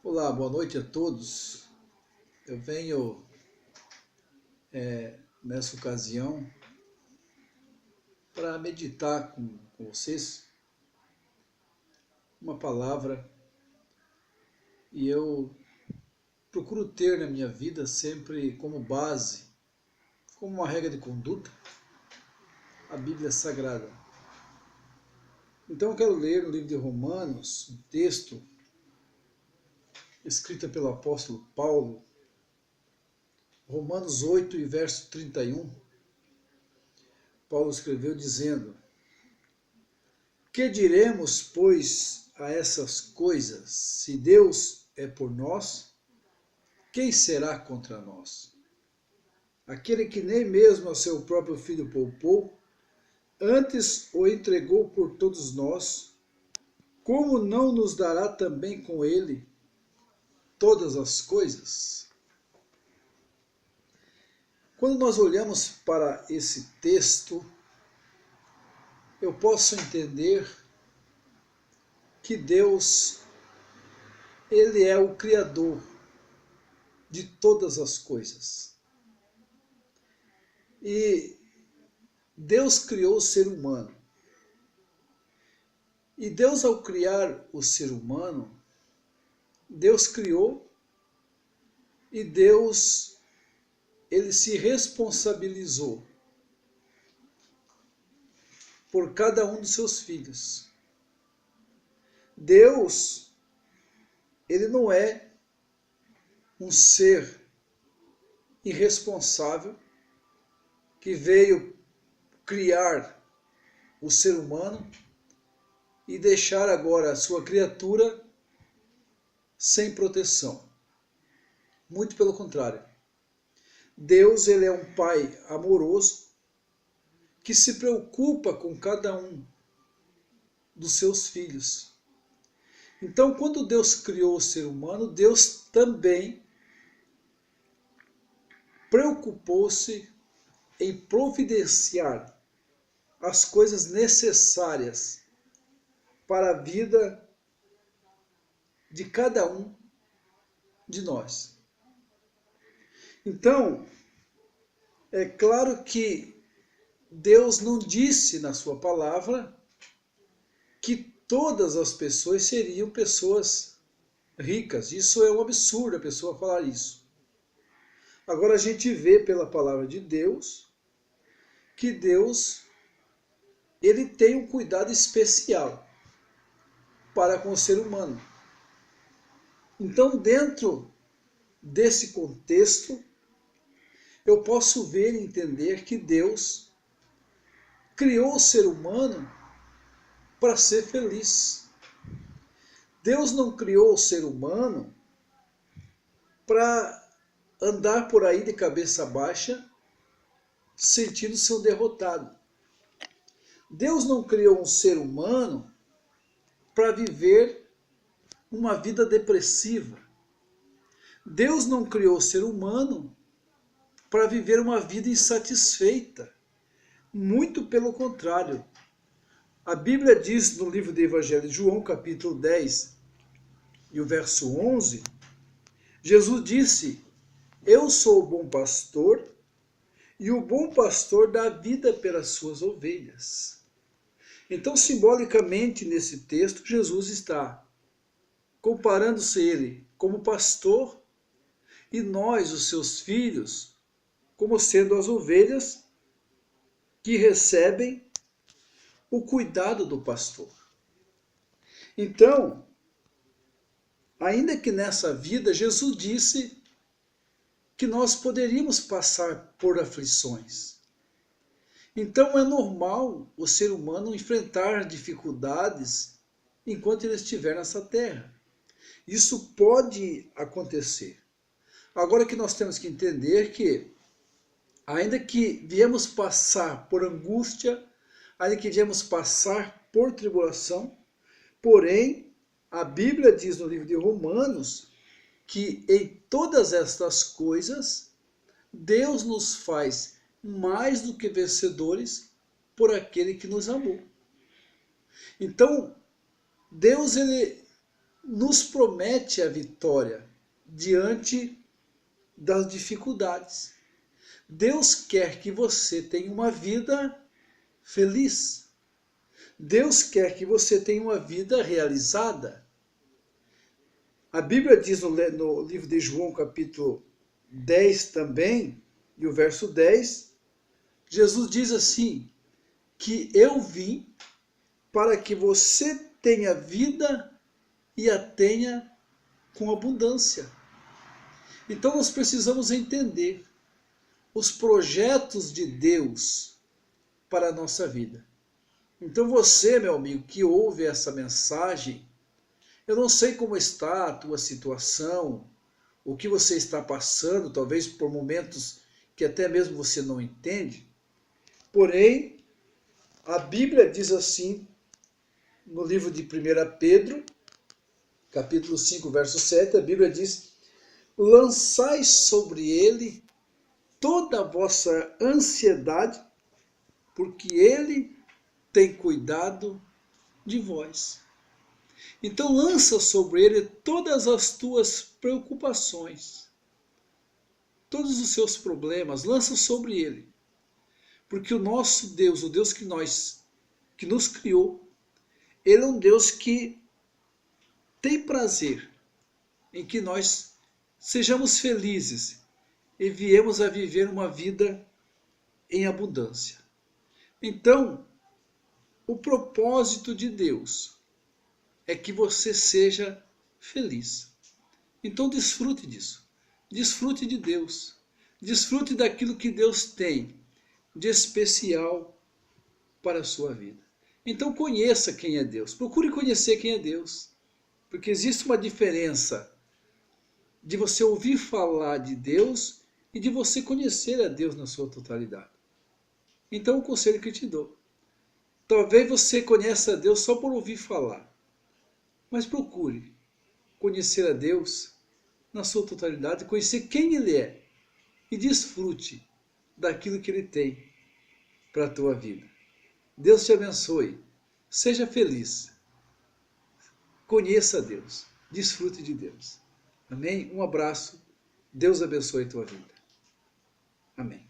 Olá, boa noite a todos. Eu venho nessa ocasião para meditar com vocês uma palavra e eu procuro ter na minha vida sempre como base, como uma regra de conduta, a Bíblia Sagrada. Então eu quero ler no livro de Romanos um texto escrito pelo apóstolo Paulo, Romanos 8 e verso 31. Paulo escreveu dizendo: Que diremos, pois, a essas coisas? Se Deus é por nós, quem será contra nós? Aquele que nem mesmo a seu próprio filho poupou, antes o entregou por todos nós, como não nos dará também com ele todas as coisas? Quando nós olhamos para esse texto, eu posso entender que Deus, Ele é o Criador de todas as coisas. E Deus criou o ser humano. E Deus, ao criar o ser humano, Deus criou e Deus, Ele se responsabilizou por cada um dos seus filhos. Deus, Ele não é um ser irresponsável que veio criar o ser humano e deixar agora a sua criatura sem proteção. Muito pelo contrário. Deus, ele é um pai amoroso que se preocupa com cada um dos seus filhos. Então, quando Deus criou o ser humano, Deus também preocupou-se em providenciar as coisas necessárias para a vida de cada um de nós. Então, é claro que Deus não disse na sua palavra que todas as pessoas seriam pessoas ricas. Isso é um absurdo a pessoa falar isso. Agora a gente vê pela palavra de Deus que Deus, ele tem um cuidado especial para com o ser humano. Então, dentro desse contexto, eu posso ver e entender que Deus criou o ser humano para ser feliz. Deus não criou o ser humano para andar por aí de cabeça baixa, sentindo-se um derrotado. Deus não criou um ser humano para viver uma vida depressiva. Deus não criou o ser humano para viver uma vida insatisfeita. Muito pelo contrário. A Bíblia diz no livro do Evangelho de João, capítulo 10, e o verso 11, Jesus disse: Eu sou o bom pastor, e o bom pastor dá vida pelas suas ovelhas. Então, simbolicamente, nesse texto, Jesus está comparando-se ele como pastor e nós, os seus filhos, como sendo as ovelhas que recebem o cuidado do pastor. Então, ainda que nessa vida, Jesus disse que nós poderíamos passar por aflições. Então é normal o ser humano enfrentar dificuldades enquanto ele estiver nessa terra. Isso pode acontecer. Agora que nós temos que entender que, ainda que viemos passar por angústia, ainda que viemos passar por tribulação, porém, a Bíblia diz no livro de Romanos que em todas estas coisas, Deus nos faz mais do que vencedores por aquele que nos amou. Então, Deus, ele nos promete a vitória diante das dificuldades. Deus quer que você tenha uma vida feliz. Deus quer que você tenha uma vida realizada. A Bíblia diz no livro de João, capítulo 10 também, e o verso 10, Jesus diz assim, que eu vim para que você tenha vida e a tenha com abundância. Então nós precisamos entender os projetos de Deus para a nossa vida. Então você, meu amigo, que ouve essa mensagem, eu não sei como está a tua situação, o que você está passando, talvez por momentos que até mesmo você não entende, porém, a Bíblia diz assim, no livro de 1 Pedro, capítulo 5, verso 7, a Bíblia diz, lançai sobre ele toda a vossa ansiedade, porque ele tem cuidado de vós. Então lança sobre ele todas as tuas preocupações, todos os seus problemas, lança sobre ele. Porque o nosso Deus, o Deus que nos criou, ele é um Deus que tem prazer em que nós sejamos felizes e viemos a viver uma vida em abundância. Então, o propósito de Deus é que você seja feliz. Então desfrute disso. Desfrute de Deus. Desfrute daquilo que Deus tem de especial para a sua vida. Então conheça quem é Deus. Procure conhecer quem é Deus. Porque existe uma diferença de você ouvir falar de Deus e de você conhecer a Deus na sua totalidade. Então o conselho que eu te dou. Talvez você conheça a Deus só por ouvir falar. Mas procure conhecer a Deus na sua totalidade, conhecer quem Ele é e desfrute daquilo que Ele tem para a tua vida. Deus te abençoe. Seja feliz. Conheça a Deus. Desfrute de Deus. Amém? Um abraço. Deus abençoe a tua vida. Amém.